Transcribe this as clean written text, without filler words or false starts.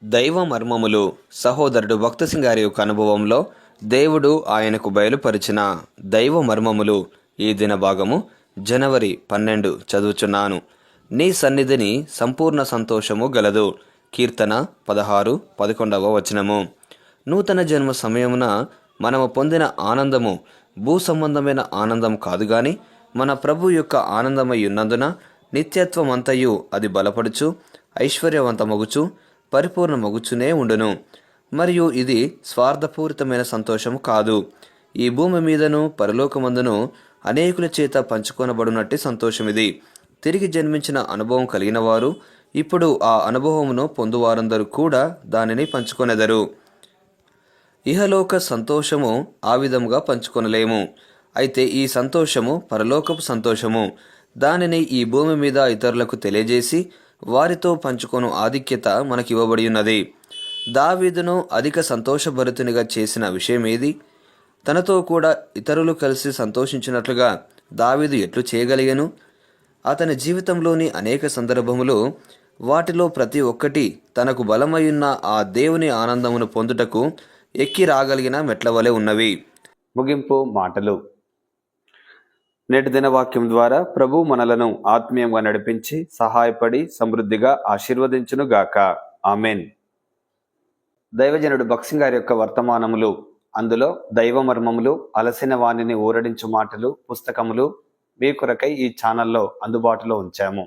దైవ మర్మములు సహోదరుడు భక్తసింగ్ గారి యొక్క అనుభవంలో దేవుడు ఆయనకు బయలుపరిచిన దైవ మర్మములు ఈ దిన భాగము జనవరి 12 చదువుచున్నాను. నీ సన్నిధిని సంపూర్ణ సంతోషము గలదు. కీర్తన 16:11 వచనము. నూతన జన్మ సమయమున మనము పొందిన ఆనందము భూ సంబంధమైన ఆనందం కాదు గాని మన ప్రభు యొక్క ఆనందమై ఉన్నందున నిత్యత్వమంతయు అది బలపడుచు ఐశ్వర్యవంతమగుచు పరిపూర్ణమగుచునే ఉండును. మరియు ఇది స్వార్థపూరితమైన సంతోషము కాదు. ఈ భూమి మీదను పరలోకమందును అనేకుల చేత పంచుకొనబడినట్టి సంతోషం ఇది. తిరిగి జన్మించిన అనుభవం కలిగిన వారు ఇప్పుడు ఆ అనుభవమును పొందువారందరూ కూడా దానిని పంచుకొనెదరు. ఇహలోక సంతోషము ఆ విధముగా పంచుకొనలేము. అయితే ఈ సంతోషము పరలోకపు సంతోషము. దానిని ఈ భూమి మీద ఇతరులకు తెలియజేసి వారితో పంచుకొను ఆధిక్యత మనకివ్వబడి ఉన్నది. దావీదును అధిక సంతోషభరితునిగా చేసిన విషయమేది? తనతో కూడా ఇతరులు కలిసి సంతోషించినట్లుగా దావీదు ఎట్లు చేయగలిగను? అతని జీవితంలోని అనేక సందర్భములు వాటిలో ప్రతి ఒక్కటి తనకు బలమైయున్న ఆ దేవుని ఆనందమును పొందుటకు ఎక్కి రాగలిగిన మెట్లవలె ఉన్నవి. ముగింపు మాటలు. నేటి దినవాక్యం ద్వారా ప్రభు మనలను ఆత్మీయంగా నడిపించి సహాయపడి సమృద్ధిగా ఆశీర్వదించునుగాక. ఆమెన్. దైవజనుడు భక్సింగ్ గారి యొక్క వర్తమానములు, అందులో దైవ మర్మములు, అలసిన వాణిని ఊరడించు మాటలు పుస్తకములు మీ కొరకై ఈ ఛానల్లో అందుబాటులో ఉంచాము.